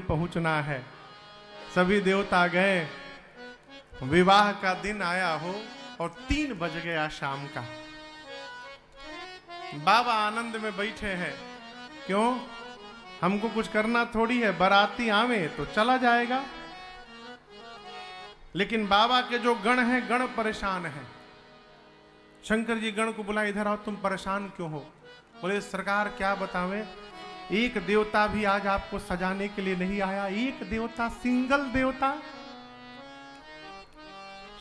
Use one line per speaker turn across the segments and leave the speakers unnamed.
पहुंचना है। सभी देवता गए, विवाह का दिन आया हो और 3 बज गया शाम का। बाबा आनंद में बैठे हैं, क्यों? हमको कुछ करना थोड़ी है, बाराती आवे तो चला जाएगा। लेकिन बाबा के जो गण हैं, गण परेशान हैं। शंकर जी गण को बुला, इधर आओ, तुम परेशान क्यों हो? बोले सरकार क्या बतावें, एक देवता भी आज आपको सजाने के लिए नहीं आया, एक देवता, सिंगल देवता।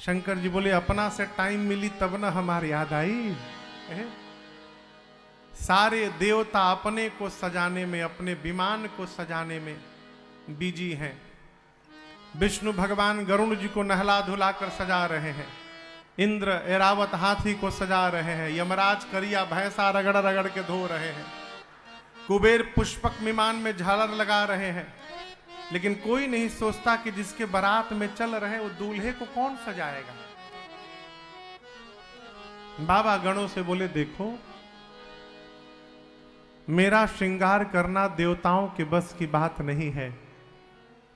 शंकर जी बोले अपना से टाइम मिली तब ना हमारी याद आई। सारे देवता अपने को सजाने में, अपने विमान को सजाने में बिजी हैं। विष्णु भगवान गरुड़ जी को नहला धुलाकर सजा रहे हैं, इंद्र ऐरावत हाथी को सजा रहे हैं, यमराज करिया भैंसा रगड़ रगड़ के धो रहे हैं, कुबेर पुष्पक विमान में झालर लगा रहे हैं। लेकिन कोई नहीं सोचता कि जिसके बारात में चल रहे वो दूल्हे को कौन सजाएगा। बाबा गणों से बोले देखो, मेरा श्रृंगार करना देवताओं के बस की बात नहीं है।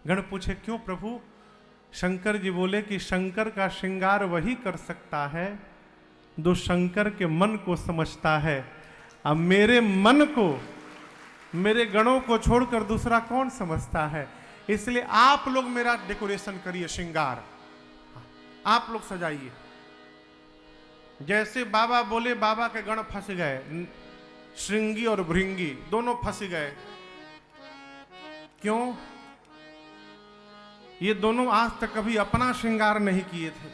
गण पूछे क्यों प्रभु? शंकर जी बोले कि शंकर का श्रृंगार वही कर सकता है जो शंकर के मन को समझता है। अब मेरे मन को, मेरे गणों को छोड़कर दूसरा कौन समझता है? इसलिए आप लोग मेरा डेकोरेशन करिए, श्रृंगार आप लोग सजाइए। जैसे बाबा बोले, बाबा के गण फंस गए, श्रृंगी और भृंगी दोनों फंस गए। क्यों? ये दोनों आज तक कभी अपना श्रृंगार नहीं किए थे।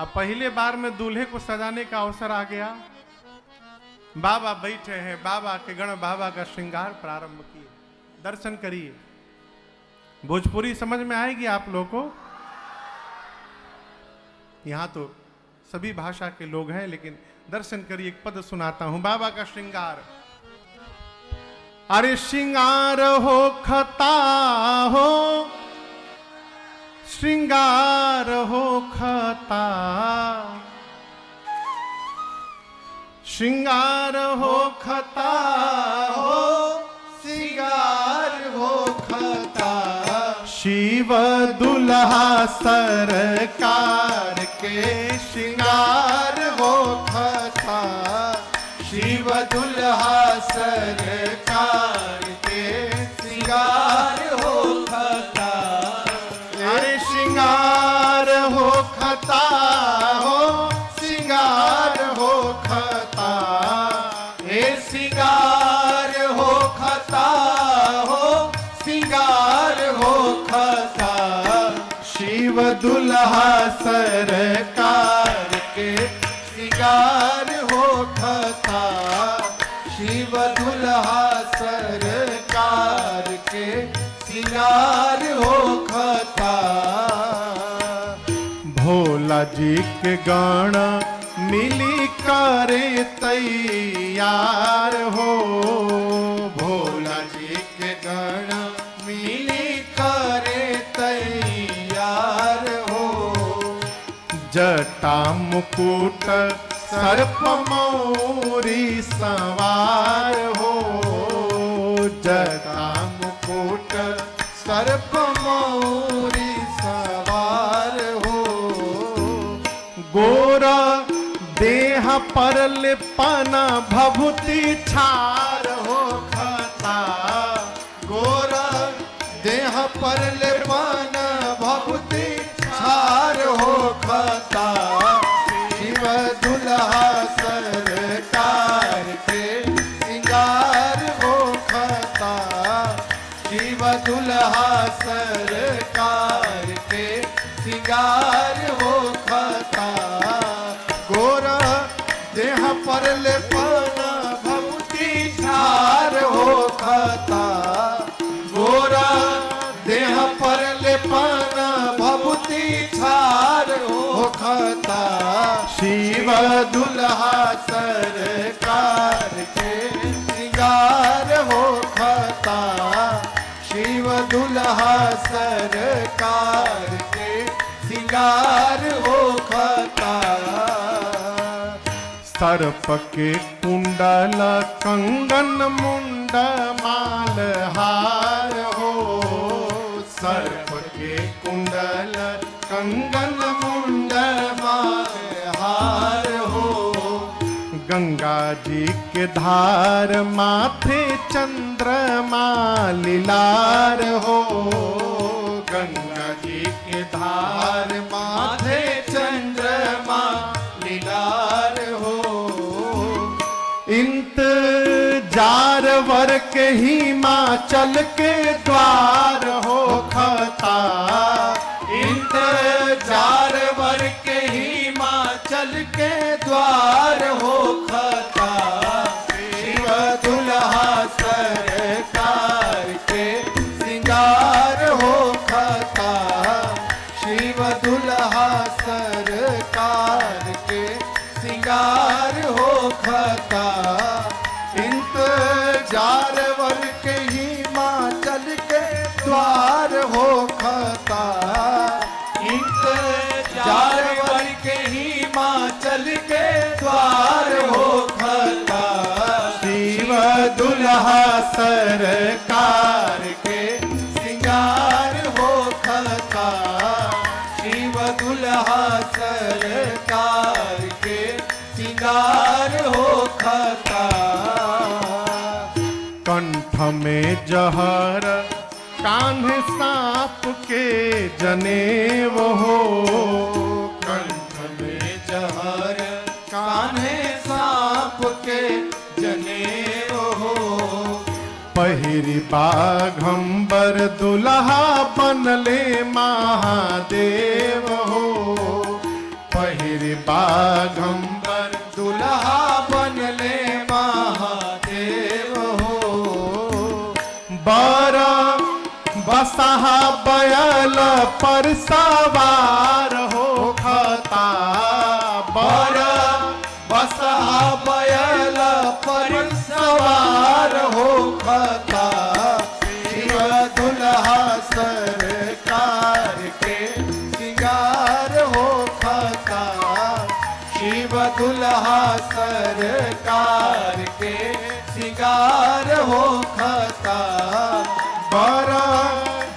अब पहले बार में दूल्हे को सजाने का अवसर आ गया। बाबा बैठे हैं, बाबा के गण बाबा का श्रृंगार प्रारंभ किए। दर्शन करिए, भोजपुरी समझ में आएगी आप लोगों को। यहां तो सभी भाषा के लोग हैं, लेकिन दर्शन करिए, एक पद सुनाता हूं बाबा का श्रृंगार। अरे श्रृंगार हो खता हो, श्रृंगार हो खता, श्रृंगार हो खता हो, श्रृंगार हो खता। शिव दुल्हा सरकार के श्रृंगार हो खता, शिव दुल्हा सरकार के श्रृंगार हो खता। अरे श्रृंगार हो खता हो, श्रृंगार हो खता, ए श्रृंगार हो खता हो, श्रृंगार हो खता। शिव दुल्हा सरकार के श्रृंगार हो खता, शिव दुल्हा सरकार के श्रृंगार हो खता। भोला जी के गण मिली करे तैयार हो, भोला जी के गण मिली करे तैयार हो। जटा मुकुट सर्प मौरी सवार हो, जटा मुकुट सर्प मौरी सवार हो। गोरा देह पर लिपना भभूति छार हो खता, गोरा देह पर लिपना भभूति छार हो खता। शिव दुल्हा सरकार के श्रृंगार हो खता, शिव दुल्हा सरकार के श्रृंगार हो खता। गोरा देह पर लेपना भभूति छार हो खता, गोरा देह पर लेपना भभूति छार हो खता। शिव दुल्हा सरकार के श्रृंगार हो खता, शिव दुल्हा सरकार के श्रृंगार हो खता। सर्प के कुंडल कंगन मुंड माला हार हो, सर्प के कुंडल कंगन मुंडल हार हो, गंगा जी के धार माथे चंद्रमा लीलार हो, गंगा जी के धार माथे चंद्रमा लीलार हो, इंतजार वर के हिमाचल के द्वार हो खता, इंतजार वर के हिमाचल के द्वार हो खता, शिव दुल्हा सरकार के सिंगार हो खता, शिव दुल्हा सरकार के सिंगार हो खता, इंतजार वर के हिमाचल के द्वार हो खता, इंतजार वर के हिमाचल के द्वार हो खता, शिव दुल्हा सरकार के सिंगार हो खता, शिव दुल्हा सरकार के सिंगार हो खता, कंठ में जहर कान्हे सांप के जनेव हो, कंठ में जहर कान्हे सांप के जनेव हो, पहिरी बाघंबर दुल्हा बनले महादेव हो, पहिरी बाघंबर दुल्हा बनले महादेव हो, बर बसहा बैल पर सवार हो खता, बर बसहा बैल पर सवार हो खता, शिव दुल्हा सरकार के सिंगार हो खता, शिव दुल्हा सरकार के सिंगार हो खता, बर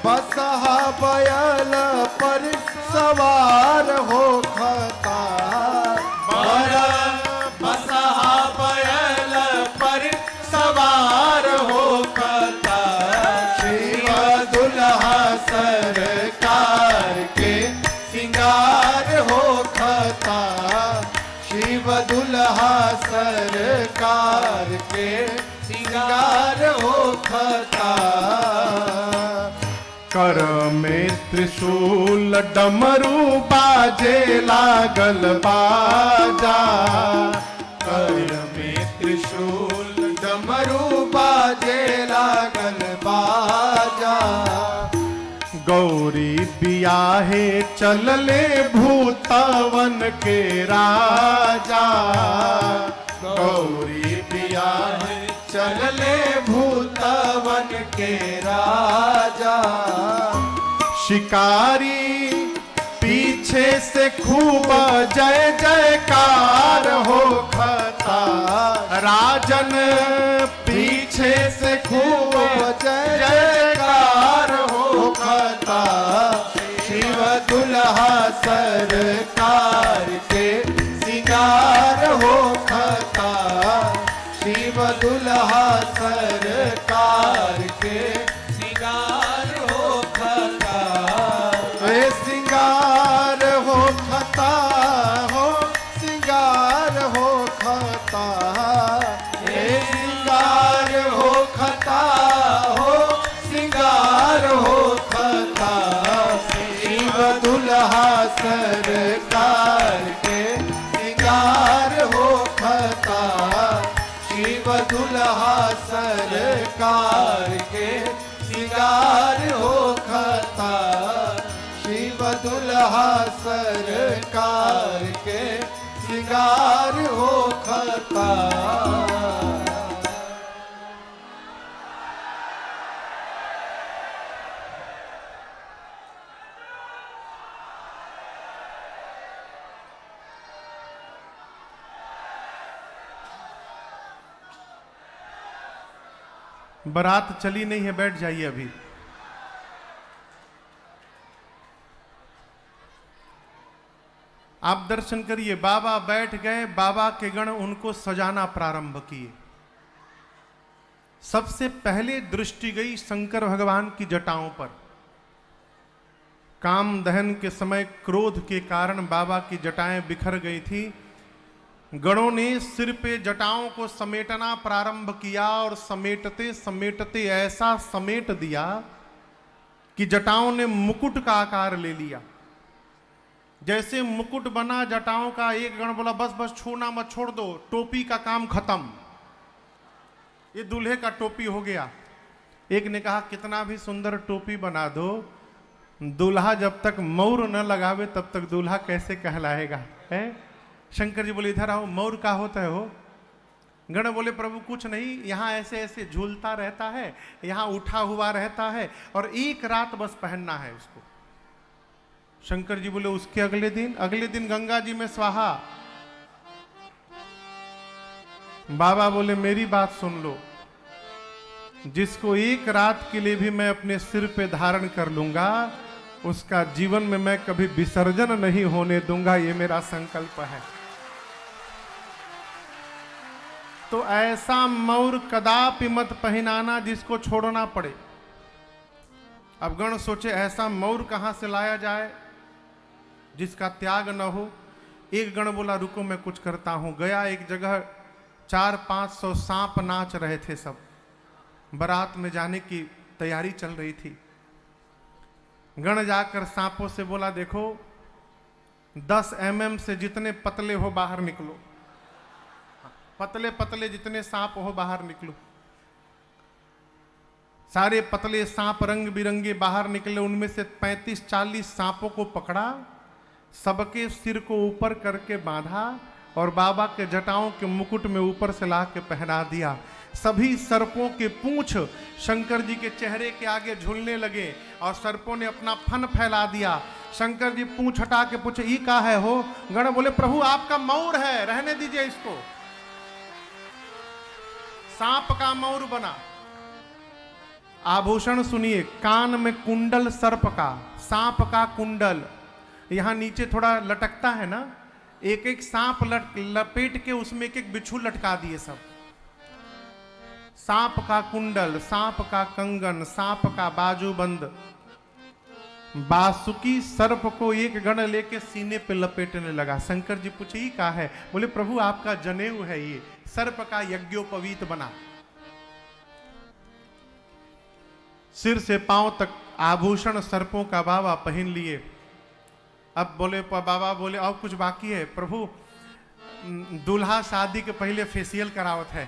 बसहा बैल पर सवार हो खता, बर बसहा बैल पर सवार हो खता, शिव दुल्हा सरकार के सिंगार हो खता, शिव दुल्हा सरकार के सिंगार हो खता, कर में त्रिशूल डमरू बाजे लागल बाजा, कर में त्रिशूल डमरू बाजे लागल बाजा, गौरी बियाहे चलले भूतवन के राजा, गौरी बियाहे चलले भूतवन के राजा, शिकारी पीछे से खूब जय जयकार हो खता, राजन पीछे से खूब जय जयकार हो खता, शिव दुल्हा सरकार के सिंगार हो खता, शिव दुल्हा सरकार के सिंगार हो खता, ए सिंगार हो खता, हो सिंगार हो खता, ए सिंगार हो खता, हो सिंगार हो खता, शिव दुल्हा सरकार के सिंगार हो खता, शिव दुल्हा सरकार के सिंगार हो खता, शिव दुल्हा सरकार के सिंगार हो खता। बारात चली नहीं है, बैठ जाइए अभी। आप दर्शन करिए। बाबा बैठ गए, बाबा के गण उनको सजाना प्रारंभ किए। सबसे पहले दृष्टि गई शंकर भगवान की जटाओं पर। काम दहन के समय क्रोध के कारण बाबा की जटाएं बिखर गई थी। गणों ने सिर पे जटाओं को समेटना प्रारंभ किया और समेटते समेटते ऐसा समेट दिया कि जटाओं ने मुकुट का आकार ले लिया। जैसे मुकुट बना जटाओं का, एक गण बोला बस बस छूना मत, छोड़ दो, टोपी का काम खत्म, ये दूल्हे का टोपी हो गया। एक ने कहा कितना भी सुंदर टोपी बना दो, दूल्हा जब तक मौर न लगावे तब तक दूल्हा कैसे कहलाएगा है। शंकर जी बोले इधर आओ, मौर का होता है हो। गण बोले प्रभु कुछ नहीं, यहाँ ऐसे ऐसे झूलता रहता है, यहाँ उठा हुआ रहता है और एक रात बस पहनना है इसको। शंकर जी बोले उसके अगले दिन गंगा जी में स्वाहा। बाबा बोले मेरी बात सुन लो, जिसको एक रात के लिए भी मैं अपने सिर पे धारण कर लूंगा उसका जीवन में मैं कभी विसर्जन नहीं होने दूंगा, ये मेरा संकल्प है। तो ऐसा मौर कदापि मत पहनाना जिसको छोड़ना पड़े। अब गण सोचे ऐसा मौर कहां से लाया जाए जिसका त्याग न हो। एक गण बोला रुको मैं कुछ करता हूं। गया एक जगह, 400-500 सांप नाच रहे थे, सब बारात में जाने की तैयारी चल रही थी। गण जाकर सांपों से बोला देखो 10 mm से जितने पतले हो बाहर निकलो, पतले पतले जितने सांप हो बाहर निकलो। सारे पतले सांप रंग बिरंगे बाहर निकले। उनमें से 35-40 सांपों को पकड़ा, सबके सिर को ऊपर करके बांधा और बाबा के जटाओं के मुकुट में ऊपर से ला के पहना दिया। सभी सर्पों के पूंछ शंकर जी के चेहरे के आगे झूलने लगे और सर्पों ने अपना फन फैला दिया। शंकर जी पूंछ हटा के पूछे ये का है हो। गण बोले प्रभु आपका मौर है, रहने दीजिए इसको। सांप का मौर बना। आभूषण सुनिए, कान में कुंडल सर्प का, सांप का कुंडल, यहां नीचे थोड़ा लटकता है ना, एक एक सांप लपेट के उसमें एक एक बिच्छू लटका दिए सब। सांप का कुंडल, सांप का कंगन, सांप का बाजूबंद, बासुकी सर्प को एक गण लेके सीने पे लपेटने लगा। शंकर जी पूछे ये क्या है। बोले प्रभु आपका जनेऊ है, ये सर्प का यज्ञोपवीत बना। सिर से पांव तक आभूषण सर्पों का बाबा पहन लिए। अब बोले बाबा बोले और कुछ बाकी है। प्रभु दूल्हा शादी के पहले फेशियल करावत है।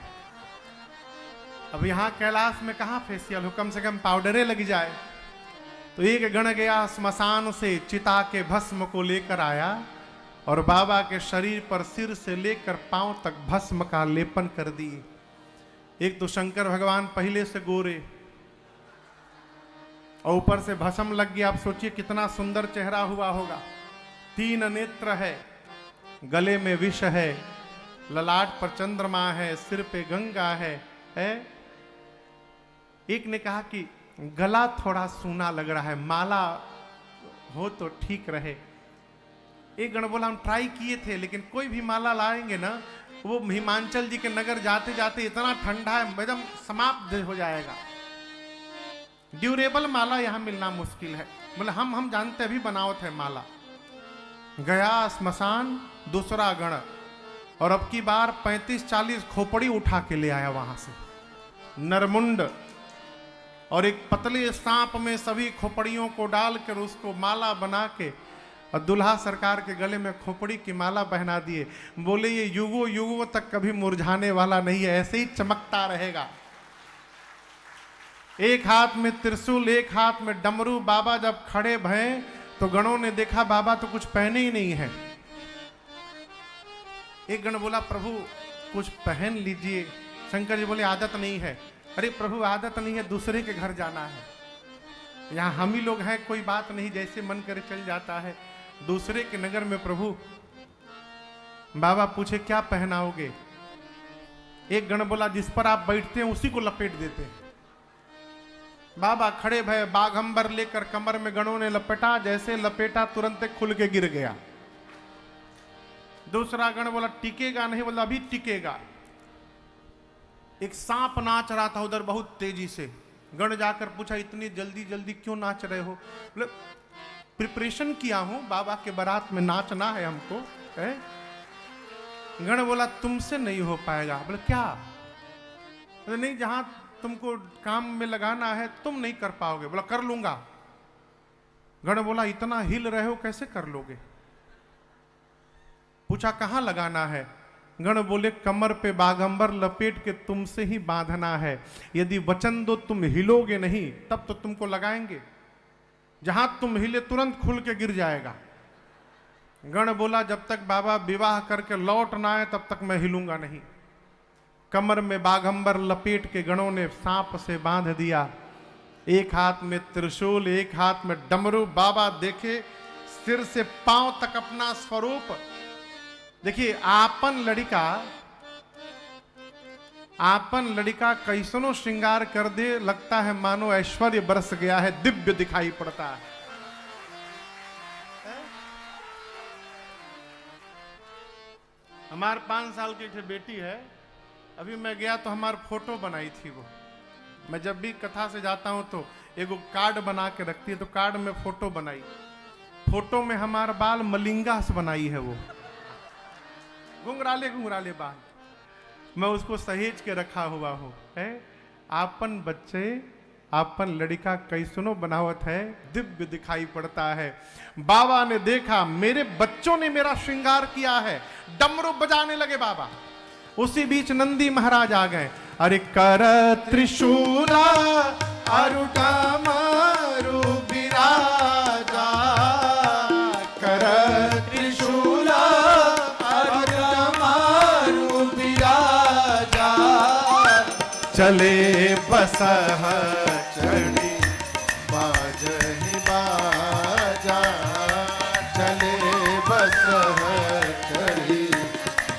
अब यहाँ कैलाश में कहाँ फेशियल हो, कम से कम पाउडरे लग जाए। तो एक गण गया स्मशान से चिता के भस्म को लेकर आया और बाबा के शरीर पर सिर से लेकर पांव तक भस्म का लेपन कर दिए। एक तो शंकर भगवान पहले से गोरे और ऊपर से भस्म लग गया। आप सोचिए कितना सुंदर चेहरा हुआ होगा। 3 नेत्र है, गले में विष है, ललाट पर चंद्रमा है, सिर पे गंगा है। एक ने कहा कि गला थोड़ा सूना लग रहा है, माला हो तो ठीक रहे। एक गण बोला हम ट्राई किए थे लेकिन कोई भी माला लाएंगे ना, वो हिमाचल जी के नगर जाते जाते इतना ठंडा है एकदम समाप्त हो जाएगा। ड्यूरेबल माला यहां मिलना मुश्किल है। बोले हम जानते अभी बनावत है माला। गया स्मशान दूसरा गण और अब की बार 35-40 खोपड़ी उठा के ले आया वहां से, नरमुंड, और एक पतले सांप में सभी खोपड़ियों को डालकर उसको माला बना के और दुल्हा सरकार के गले में खोपड़ी की माला पहना दिए। बोले ये युगों युगों तक कभी मुरझाने वाला नहीं है, ऐसे ही चमकता रहेगा। एक हाथ में त्रिशूल, एक हाथ में डमरू। बाबा जब खड़े भये तो गणों ने देखा बाबा तो कुछ पहने ही नहीं है। एक गण बोला प्रभु कुछ पहन लीजिए। शंकर जी बोले आदत नहीं है। अरे प्रभु आदत नहीं है, दूसरे के घर जाना है, यहाँ हम ही लोग हैं, कोई बात नहीं, जैसे मन करे चल जाता है। दूसरे के नगर में प्रभु। बाबा पूछे क्या पहनाओगे। एक गण बोला जिस पर आप बैठते हैं उसी को लपेट देते हैं। बाबा खड़े भय, बाघंबर लेकर कमर में गणों ने लपेटा, जैसे लपेटा तुरंत खुल के गिर गया। दूसरा गण बोला टिकेगा नहीं, बोला अभी टिकेगा। एक सांप नाच रहा था उधर बहुत तेजी से। गण जाकर पूछा इतनी जल्दी जल्दी क्यों नाच रहे हो? बोले प्रिपरेशन किया हूं, बाबा के बारात में नाचना है हमको है? गण बोला तुमसे नहीं हो पाएगा। बोले क्या? बोले नहीं, जहां तुमको काम में लगाना है तुम नहीं कर पाओगे। बोला कर लूंगा। गण बोला इतना हिल रहे हो कैसे कर लोगे? पूछा कहां लगाना है? गण बोले कमर पे बाघंबर लपेट के तुमसे ही बांधना है। यदि वचन दो तुम हिलोगे नहीं तब तो तुमको लगाएंगे, जहां तुम हिले तुरंत खुल के गिर जाएगा। गण बोला जब तक बाबा विवाह करके लौट ना आए तब तक मैं हिलूंगा नहीं। कमर में बाघंबर लपेट के गणों ने सांप से बांध दिया। एक हाथ में त्रिशूल, एक हाथ में डमरू। बाबा देखे सिर से पांव तक अपना स्वरूप। देखिए आपन लड़का कैसनो श्रृंगार कर दे, लगता है मानो ऐश्वर्य बरस गया है, दिव्य दिखाई पड़ता है। हमारे 5 साल की एक बेटी है, अभी मैं गया तो हमारी फोटो बनाई थी वो। मैं जब भी कथा से जाता हूं तो एगो कार्ड बना के रखती है, तो कार्ड में फोटो बनाई। फोटो में हमारा बाल मलिंगा से बनाई है वो, घुंघराले घुंघराले बाल। मैं उसको सहेज के रखा हुआ हूं है। आपन बच्चे, आपन लड़का कैसनो बनावत है, दिव्य दिखाई पड़ता है। बाबा ने देखा मेरे बच्चों ने मेरा श्रृंगार किया है, डमरू बजाने लगे बाबा। उसी बीच नंदी महाराज आ गए। अरे कर त्रिशूला अरुटा मारू विराजा, कर त्रिशूला अरुटा मारू विराजा, चले बसह चढ़ी बाजहि बाजा, चले बसह चढ़ी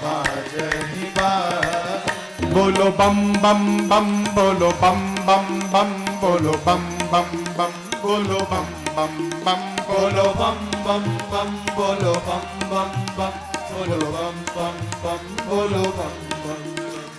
बाजहि बाजा। बोलो बम बम बम, बोलो बम बम बम, बोलो बम बम बम, बोलो बम बम बम, बोलो बम बम बम, बोलो बम बम बम, बोलो बम बम बम, बोलो बम बम।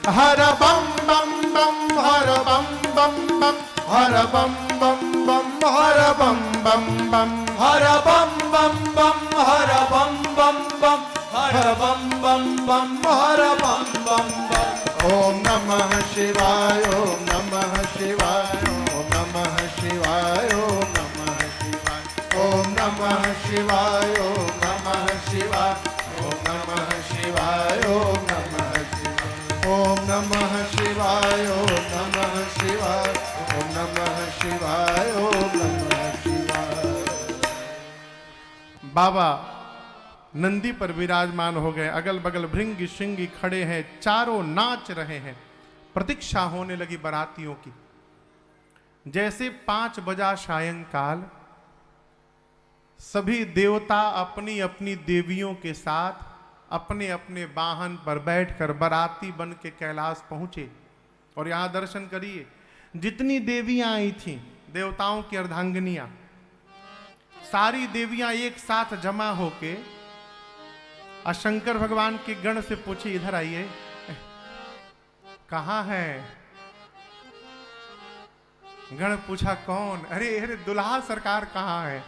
हर बम बम बम, हर बम बम बम, हर बम बम बम, हर बम बम बम, हर बम बम बम, हर बम बम बम, हर बम बम बम, हर बम बम बम। ओम नमः शिवाय, ओम नमः शिवाय, ओम नमः शिवाय, ओम नमः शिवाय, ओम नमः शिवाय, ओम नमः शिवाय, ओम नमः शिवाय, ओम नमः शिवाय, ओम नमः शिवाय, ओम नमः शिवाय, ओम नमः शिवाय, ओम नमः शिवाय। बाबा नंदी पर विराजमान हो गए। अगल बगल भृंगी श्रृंगी खड़े हैं, चारों नाच रहे हैं। प्रतीक्षा होने लगी बारातियों की। जैसे 5 बजा सायंकाल, सभी देवता अपनी अपनी देवियों के साथ अपने अपने वाहन पर बैठकर बाराती बन के कैलाश पहुंचे। और यहां दर्शन करिए, जितनी देवियां आई थीं, देवताओं की अर्धांगिनियां, सारी देवियां एक साथ जमा होके शंकर भगवान के गण से पूछे इधर आइए, कहां है? गण पूछा कौन? अरे अरे दुल्हा सरकार कहां है?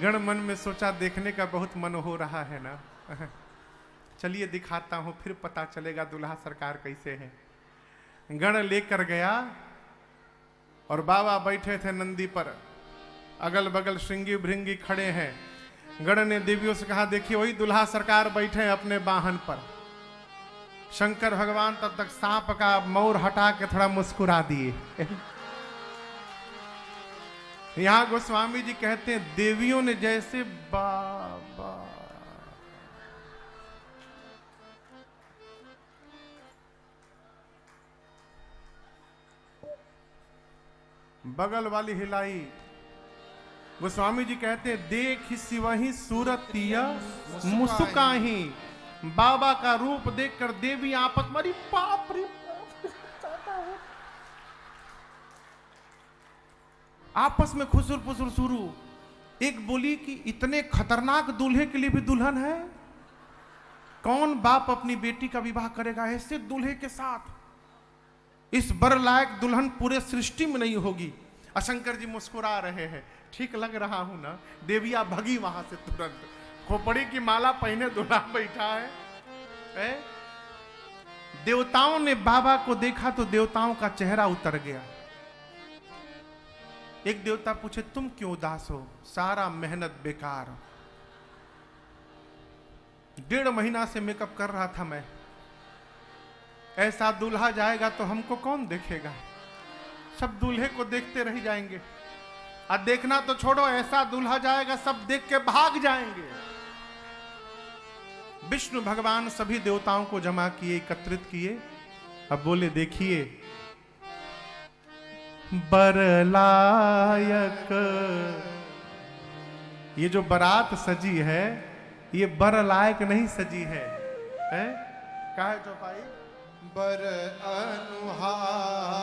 गण मन में सोचा देखने का बहुत मन हो रहा है ना, चलिए दिखाता हूं, फिर पता चलेगा दुल्हा सरकार कैसे है। गण लेकर गया और बाबा बैठे थे नंदी पर, अगल बगल श्रृंगी भृंगी खड़े हैं। गण ने देवियों से कहा देखिए वही दुल्हा सरकार बैठे हैं अपने वाहन पर। शंकर भगवान तब तक सांप का मौर हटा के थोड़ा मुस्कुरा दिए। यहां गोस्वामी जी कहते हैं देवियों ने जैसे बाबा बगल वाली हिलाई। गोस्वामी जी कहते हैं देख सिवही सूरतिया मुस्काही। बाबा का रूप देखकर देवी आपस में बाप रे आपस में खुसुर पुसुर शुरू। एक बोली कि इतने खतरनाक दूल्हे के लिए भी दुल्हन है, कौन बाप अपनी बेटी का विवाह करेगा ऐसे दूल्हे के साथ? इस बर लायक दुल्हन पूरे सृष्टि में नहीं होगी। शंकर जी मुस्कुरा रहे हैं, ठीक लग रहा हूं ना? देविया भगी वहां से तुरंत, खोपड़ी की माला पहने दूल्हा बैठा है। देवताओं ने बाबा को देखा तो देवताओं का चेहरा उतर गया। एक देवता पूछे, तुम क्यों उदास हो? सारा मेहनत बेकार, 1.5 महीना से मेकअप कर रहा था मैं, ऐसा दूल्हा जाएगा तो हमको कौन देखेगा? सब दूल्हे को देखते रह जाएंगे। और देखना तो छोड़ो, ऐसा दूल्हा जाएगा सब देख के भाग जाएंगे। विष्णु भगवान सभी देवताओं को जमा किए, एकत्रित किए। अब बोले, देखिए बरलायक, ये जो बारात सजी है ये बर लायक नहीं सजी है, क्या है चौपाई?
बर अनुहारी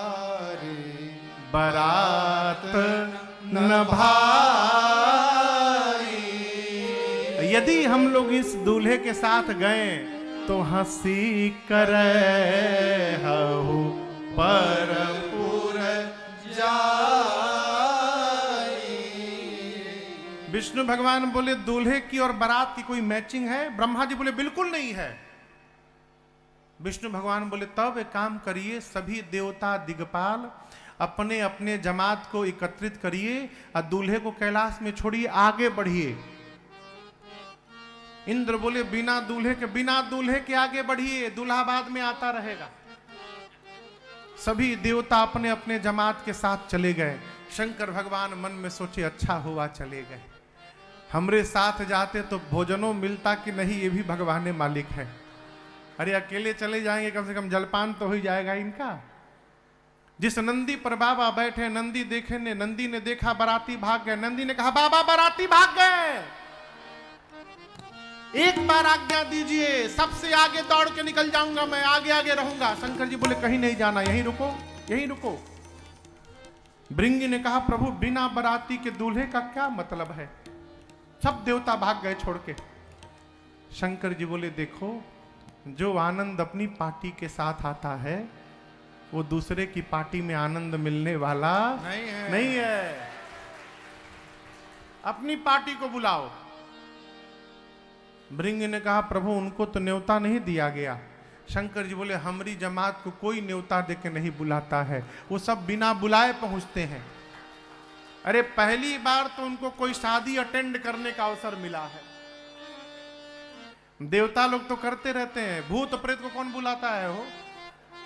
बारात न भाई। यदि हम लोग इस दूल्हे के साथ गए तो हंसी करे हहु परपुर जाई। विष्णु भगवान बोले, दूल्हे की और बारात की कोई मैचिंग है? ब्रह्मा जी बोले, बिल्कुल नहीं है। विष्णु भगवान बोले, तब एक काम करिए, सभी देवता दिग्पाल अपने अपने जमात को एकत्रित करिए और दूल्हे को कैलाश में छोड़िए, आगे बढ़िए। इंद्र बोले, बिना दूल्हे के आगे बढ़िए, दूल्हा बाद में आता रहेगा। सभी देवता अपने अपने जमात के साथ चले गए। शंकर भगवान मन में सोचे, अच्छा हुआ चले गए, हमरे साथ जाते तो भोजनों मिलता कि नहीं, ये भी भगवान मालिक है। अरे अकेले चले जाएंगे, कम से कम जलपान तो हो जाएगा इनका। जिस नंदी पर बाबा बैठे, नंदी देखे ने, नंदी ने देखा बाराती भाग गए। नंदी ने कहा, बाबा बाराती भाग गए, एक बार आज्ञा दीजिए, सबसे आगे दौड़ के निकल जाऊंगा, मैं आगे आगे रहूंगा। शंकर जी बोले, कहीं नहीं जाना, यहीं रुको, यहीं रुको। भृंगी ने कहा, प्रभु बिना बाराती के दूल्हे का क्या मतलब है? सब देवता भाग गए छोड़ के। शंकर जी बोले, देखो, जो आनंद अपनी पार्टी के साथ आता है वो दूसरे की पार्टी में आनंद मिलने वाला नहीं है। अपनी पार्टी को बुलाओ। भृंग ने कहा, प्रभु उनको तो न्योता नहीं दिया गया। शंकर जी बोले, हमारी जमात को कोई न्योता देके नहीं बुलाता है, वो सब बिना बुलाए पहुंचते हैं। अरे पहली बार तो उनको कोई शादी अटेंड करने का अवसर मिला है। देवता लोग तो करते रहते हैं, भूत प्रेत को कौन बुलाता है? हो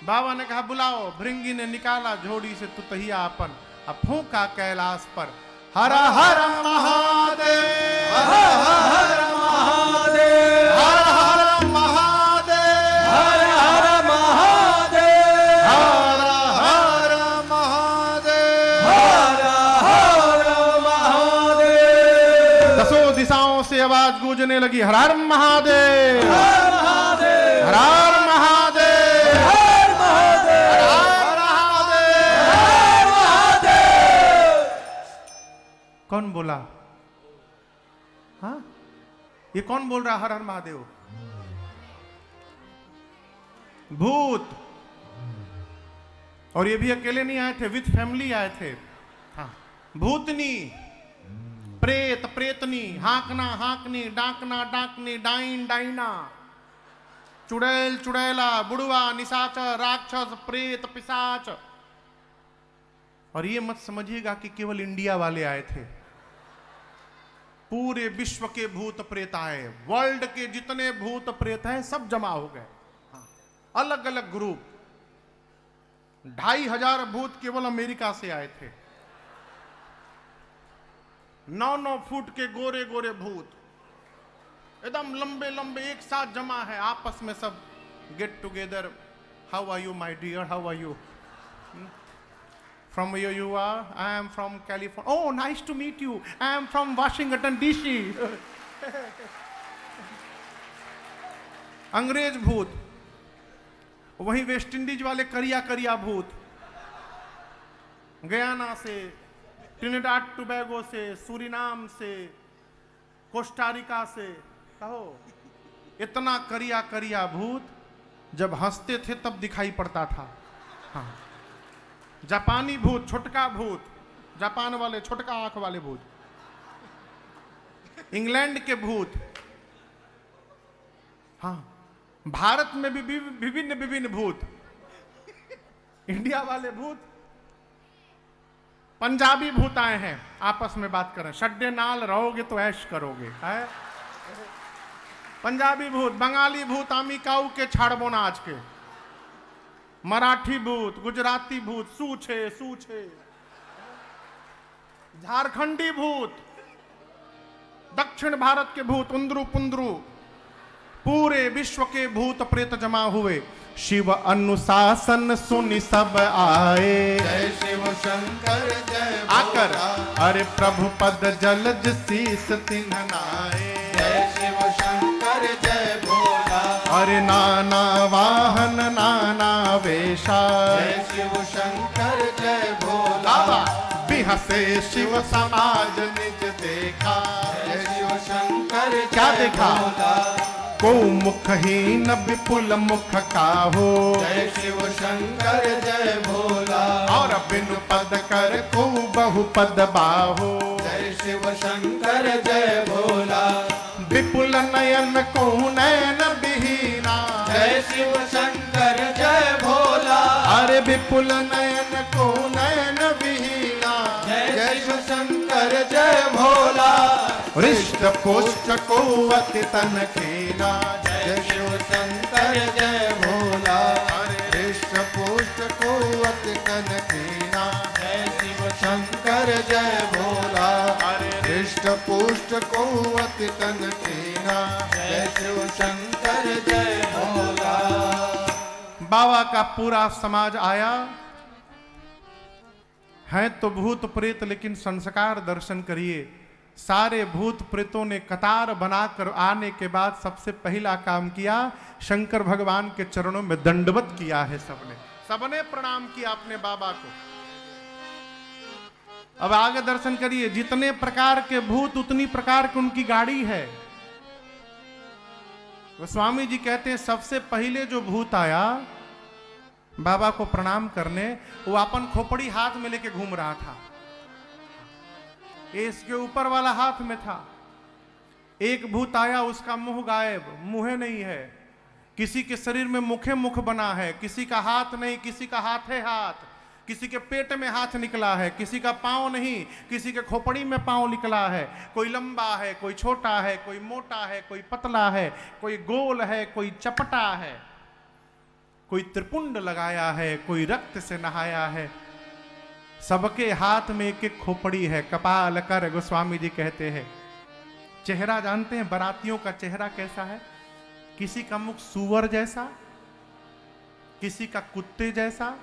बाबा ने कहा, बुलाओ। भृंगी ने निकाला झोड़ी से तुतहिया अपन, अब फूंका कैलाश पर, हर हर महादेव, हर हर महादेव, हर हर महादेव, हर हर महादेव, हर हर महादेव, हर हर महादेव। दसों दिशाओं से आवाज गूंजने लगी, हर हर महादेव, हर महादेव, हर हर महादेव, हर महादेव, हर महादेव। कौन बोला? हाँ, ये कौन बोल रहा हर हर महादेव? भूत। और ये भी अकेले नहीं आए थे, विथ फैमिली आए थे। हाँ, भूतनी, प्रेत प्रेतनी, हाकना हाकनी, डाकना डाकनी, डाइन डाइना, चुड़ैल चुड़ैला, बुढ़वा, निशाचर, राक्षस, प्रेत, पिशाच। और ये मत समझिएगा कि केवल इंडिया वाले आए थे, पूरे विश्व के भूत प्रेत आए। वर्ल्ड के जितने भूत प्रेत हैं सब जमा हो गए। हाँ, अलग अलग ग्रुप। 2500 भूत केवल अमेरिका से आए थे। 9-9 फुट के गोरे गोरे भूत, एकदम लंबे लंबे एक साथ जमा है, आपस में सब get together. How are you my dear, how are you? From where you are? I am from California. Oh, nice to meet you. I am from Washington DC. अंग्रेज भूत, वहीं वेस्ट इंडीज वाले करिया करिया भूत, गयाना से, Trinidad Tobago से, Suriname से, कोस्टारिका से, कहो इतना करिया करिया भूत जब हंसते थे तब दिखाई पड़ता था। हाँ, जापानी भूत, छोटका भूत, जापान वाले छोटका आंख वाले भूत, इंग्लैंड के भूत, हाँ, भारत में भी विभिन्न विभिन्न भूत, इंडिया वाले भूत, पंजाबी भूत आए हैं, आपस में बात करें, शड्डे नाल रहोगे तो ऐश करोगे, है पंजाबी भूत, बंगाली भूत, आमी काऊ के छाड़बो नाच के, मराठी भूत, गुजराती भूत, सूछे सूछे, झारखंडी भूत, दक्षिण भारत के भूत, उंदरू पुंदरू, पूरे विश्व के भूत प्रेत जमा हुए। शिव अनुशासन सुनि सब आए,
जय शिव शंकर जय
आकर अरे प्रभु पद जलज शीस तिन्ह नाए।
जय शिव शंकर जय भोला,
अरे नाना वाहन नाना वेशा,
जय शिव शंकर जय भोला,
बिहसे शिव समाज निज देखा।
जय शिव शंकर
क्या
जय
देखा?
भोला,
को मुखहीन विपुल मुख काहो,
जय शिव शंकर जय भोला,
और बिनु पद कर को बहु पद बाहो।
जय शिव शंकर जय भोला,
विपुल नयन को नयन विहीना,
जय शिव शंकर जय भोला,
अरे विपुल नयन को नयन विहीना।
जय शिव शंकर जय भोला,
हृष्ट पुष्ट को अति तन कीना।
जय शिव शंकर जय भोला,
हृष्ट पुष्ट को अति तन कीना।
जय शिव शंकर जय भोला,
हृष्ट पुष्ट को अति तन कीना।
जय शिव शंकर जय भोला।
बाबा का पूरा समाज आया है तो भूत प्रेत, लेकिन संस्कार दर्शन करिए। सारे भूत प्रेतों ने कतार बनाकर आने के बाद सबसे पहला काम किया, शंकर भगवान के चरणों में दंडवत किया है। सबने प्रणाम किया अपने बाबा को। अब आगे दर्शन करिए, जितने प्रकार के भूत उतनी प्रकार की उनकी गाड़ी है। गोस्वामी जी कहते हैं सबसे पहले जो भूत आया बाबा को प्रणाम करने, वो अपन खोपड़ी हाथ में लेके घूम रहा था। इसके ऊपर वाला हाथ में था। एक भूत आया, उसका मुंह गायब, मुंह नहीं है। किसी के शरीर में मुखे मुख बना है, किसी का हाथ नहीं, किसी का हाथ है हाथ, किसी के पेट में हाथ निकला है, किसी का पांव नहीं, किसी के खोपड़ी में पांव निकला है। कोई लंबा है, कोई छोटा है, कोई मोटा है, कोई पतला है, कोई गोल है, कोई चपटा है, कोई त्रिपुंड लगाया है, कोई रक्त से नहाया है। सबके हाथ में एक एक खोपड़ी है। कपाल कर गोस्वामी जी कहते हैं। चेहरा जानते हैं बारातियों का चेहरा कैसा है? किसी का मुख सूअर जैसा, किसी का कुत्ते जैसा,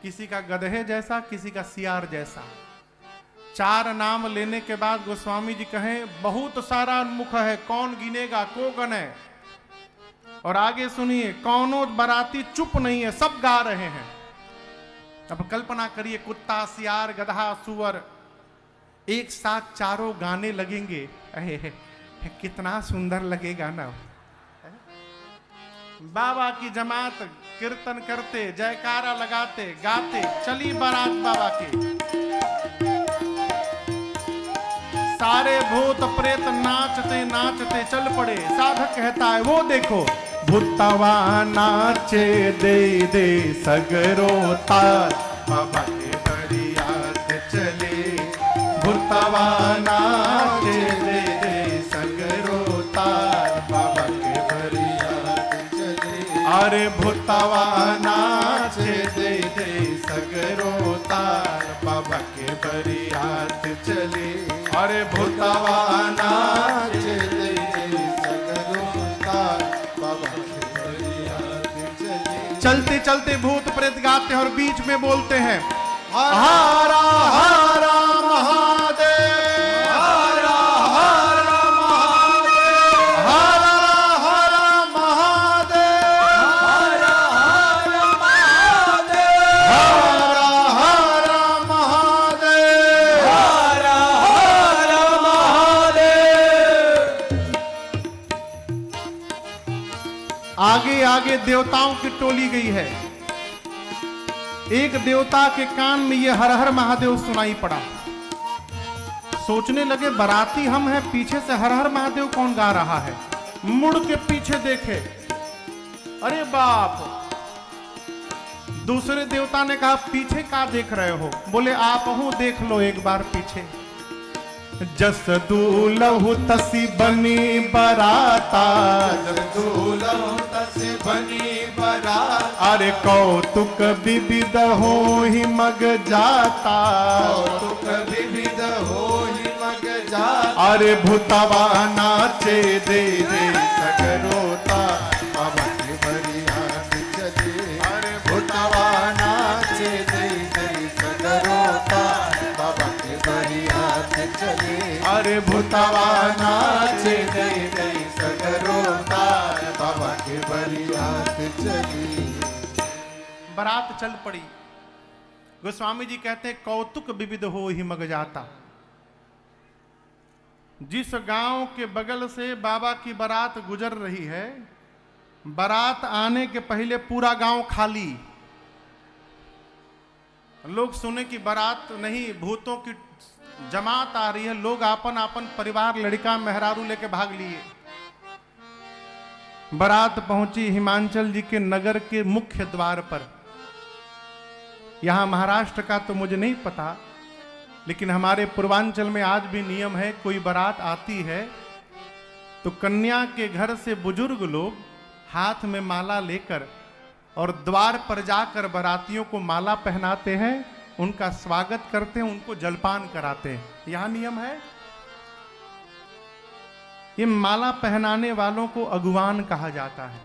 किसी का गधे जैसा, किसी का सियार जैसा। 4 नाम लेने के बाद गोस्वामी जी कहें बहुत सारा मुख है, कौन गिनेगा, को गने। और आगे सुनिए, कौनो बाराती चुप नहीं है, सब गा रहे हैं। अब कल्पना करिए, कुत्ता, सियार, गधा, सुअर एक साथ चारों गाने लगेंगे। कितना सुंदर लगेगा ना। बाबा की जमात कीर्तन करते, जयकारा लगाते, गाते चली बारात बाबा की। सारे भूत प्रेत नाचते नाचते चल पड़े। साधक कहता है, वो देखो भूतवा नाचे दे दे सगरो तार, बाबा के बरियात चले। भूतवा नाचे दे दे सगरो तार, बाबा के बरियात चले। अरे भूतवा नाचे दे दे सगरो तार, बाबा के बरियात चले। अरे भूतवा नाचे दे दे सगरो तार, बाबा के बरियात चले। चलते चलते भूत प्रेत गाते हैं और बीच में बोलते हैं, हरा हरा महादेव, हरा हरा महादेव, हरा हरा महादेव,
हरा हरा महादेव,
हरा हरा महादेव, आगे देवताओं की टोली गई है। एक देवता के कान में ये हर हर महादेव सुनाई पड़ा। सोचने लगे बाराती हम हैं, पीछे से हर हर महादेव कौन गा रहा है। मुड़ के पीछे देखे, अरे बाप। दूसरे देवता ने कहा पीछे का देख रहे हो? बोले आप हूं, देख लो एक बार पीछे। जस दूलहु तसी बनी बराता,
जस दूलहु तसी बनी बराता।
अरे कौतुक विविध हो ही मग जाता,
कौतुक विविध हो ही मग जाता।
अरे भूतवा नाचे दे दे सगरोता,
बाबा के बरियात चले। अरे भूतवा नाचे दे दे सगरोता, बाबा के बरियात चले।
अरे भूतवा
नाचे दे दे सगरोता, बाबा के बरियात चली।
बारात चल पड़ी। गोस्वामी जी कहते हैं कौतुक विविध हो ही मग जाता। जिस गांव के बगल से बाबा की बारात गुजर रही है, बारात आने के पहले पूरा गांव खाली। लोग सुने कि बारात नहीं, भूतों की जमात आ रही है। लोग आपन आपन परिवार, लड़का मेहरारू लेके भाग लिए। बारात पहुंची हिमाचल जी के नगर के मुख्य द्वार पर। यहां महाराष्ट्र का तो मुझे नहीं पता, लेकिन हमारे पूर्वांचल में आज भी नियम है, कोई बारात आती है तो कन्या के घर से बुजुर्ग लोग हाथ में माला लेकर और द्वार पर जाकर बारातियों को माला पहनाते हैं, उनका स्वागत करते हैं, उनको जलपान कराते हैं। यहां नियम है। ये माला पहनाने वालों को अगुवान कहा जाता है।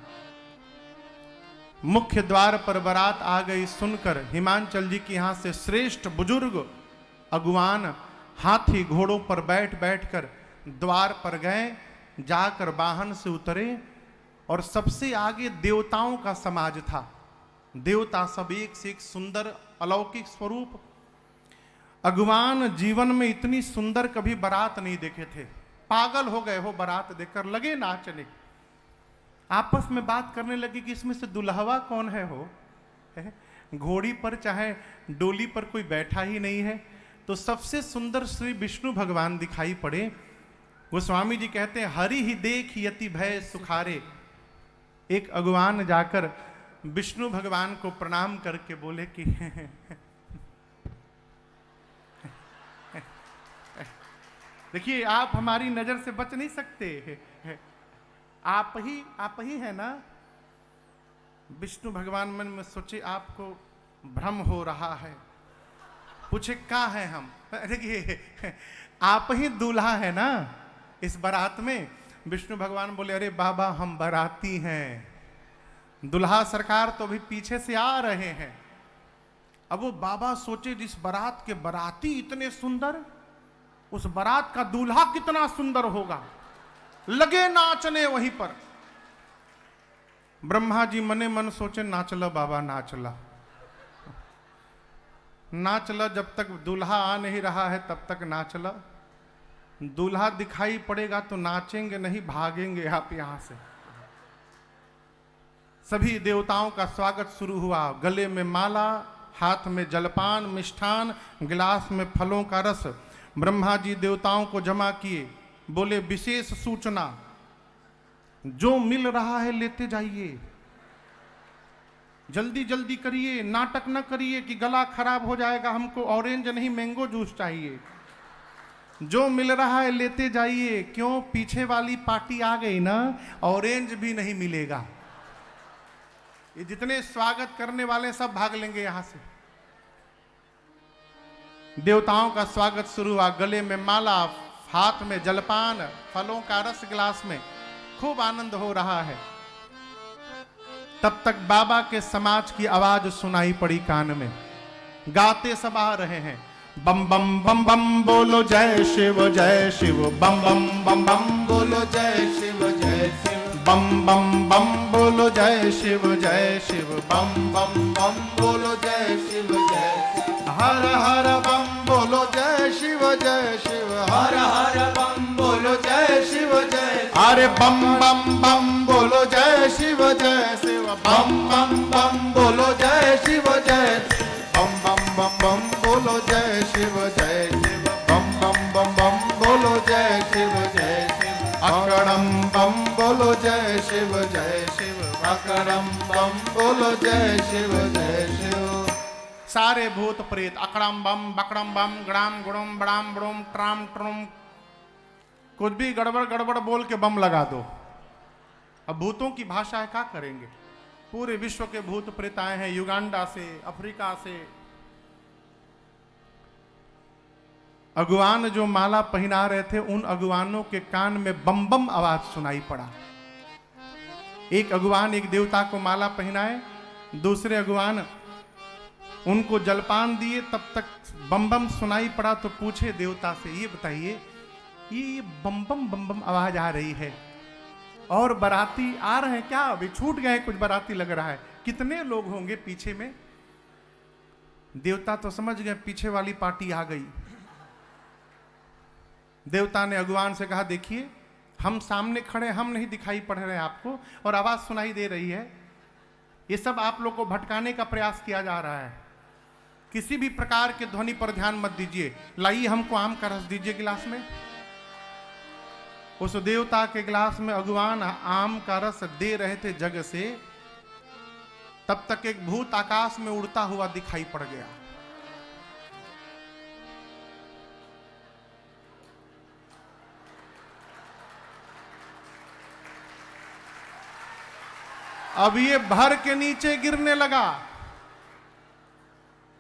मुख्य द्वार पर बारात आ गई सुनकर हिमाचल जी के यहां से श्रेष्ठ बुजुर्ग अगुवान हाथी घोड़ों पर बैठ बैठकर द्वार पर गए, जाकर वाहन से उतरे और सबसे आगे देवताओं का समाज था। देवता सब एक से एक सुंदर अलौकिक स्वरूप। अगुवान जीवन में इतनी सुंदर कभी बारात नहीं देखे थे। पागल हो गए हो बारात देखकर, लगे नाचने। आपस में बात करने लगे कि इसमें से दुल्हवा कौन है हो। घोड़ी पर चाहे डोली पर कोई बैठा ही नहीं है। तो सबसे सुंदर श्री विष्णु भगवान दिखाई पड़े। गोस्वामी जी कहते हैं हरि ही देख यति भय सुखारे। एक अगुवान जाकर विष्णु भगवान को प्रणाम करके बोले कि देखिए आप हमारी नजर से बच नहीं सकते, आप ही है ना। विष्णु भगवान मन में सोचे आपको भ्रम हो रहा है। पूछे क्या है हम? देखिए आप ही दूल्हा है ना इस बारात में। विष्णु भगवान बोले अरे बाबा हम बाराती हैं, दुल्हा सरकार तो अभी पीछे से आ रहे हैं। अब वो बाबा सोचे जिस बारात के बाराती इतने सुंदर, उस बारात का दूल्हा कितना सुंदर होगा। लगे नाचने वहीं पर। ब्रह्मा जी मने मन सोचे नाचला बाबा नाचला, नाचला। जब तक दूल्हा आ नहीं रहा है तब तक नाचला। दूल्हा दिखाई पड़ेगा तो नाचेंगे नहीं, भागेंगे आप यहां से। सभी देवताओं का स्वागत शुरू हुआ। गले में माला, हाथ में जलपान मिष्ठान, गिलास में फलों का रस। ब्रह्मा जी देवताओं को जमा किए, बोले विशेष सूचना, जो मिल रहा है लेते जाइए, जल्दी जल्दी करिए, नाटक न करिए कि गला खराब हो जाएगा, हमको ऑरेंज नहीं मैंगो जूस चाहिए। जो मिल रहा है लेते जाइए। क्यों? पीछे वाली पार्टी आ गई ना, ऑरेंज भी नहीं मिलेगा। ये जितने स्वागत करने वाले सब भाग लेंगे यहां से। देवताओं का स्वागत शुरू हुआ। गले में माला, हाथ में जलपान, फलों का रस गिलास में, खूब आनंद हो रहा है। तब तक बाबा के समाज की आवाज सुनाई पड़ी कान में। गाते सब आ रहे हैं। बम बम बम बम बोलो जय शिव जय शिव, बम बम बम बम
बोलो जय शिव जय शिव,
बम बम बम बोलो जय शिव जय शिव,
बम बम बम बोलो जय शिव जय शिव।
हर हर बम बोलो जय शिव
हर हर बम बोलो जय शिव जय।
अरे बम बम बम बोलो जय शिव बम बम बम बोलो जय शिव बम बम बम बम बोलो जय शिव बम बम बम बम बोलो जय शिव अकड़म बम बोलो जय शिव अकड़म बम बोलो जय शिव। सारे भूत प्रेत अकड़म बम बकड़म बम गड़ाम गुड़म बड़ाम बुड़म ट्राम ट्रुम कुछ भी गड़बड़ गड़बड़ बोल के बम लगा दो। अब भूतों की भाषा है, क्या करेंगे? पूरे विश्व के भूत प्रेत आए हैं, युगांडा से, अफ्रीका से। अगुवान जो माला पहना रहे थे, उन अगुवानों के कान में बम बम आवाज सुनाई पड़ा। एक अगुवान एक देवता को माला पहनाए, दूसरे अगुवान उनको जलपान दिए, तब तक बम बम सुनाई पड़ा। तो पूछे देवता से, ये बताइए ये बम बम आवाज आ रही है और बाराती आ रहे हैं क्या? अभी छूट गए कुछ बाराती लग रहा है, कितने लोग होंगे पीछे में? देवता तो समझ गए पीछे वाली पार्टी आ गई। देवता ने अगुवान से कहा, देखिए हम सामने खड़े, हम नहीं दिखाई पड़ रहे हैं आपको, और आवाज सुनाई दे रही है। ये सब आप लोग को भटकाने का प्रयास किया जा रहा है। किसी भी प्रकार के ध्वनि पर ध्यान मत दीजिए। लाइए हमको आम का रस दीजिए गिलास में। उस देवता के गिलास में अगुवान आम का रस दे रहे थे जग से, तब तक एक भूत आकाश में उड़ता हुआ दिखाई पड़ गया। अब ये भर के नीचे गिरने लगा।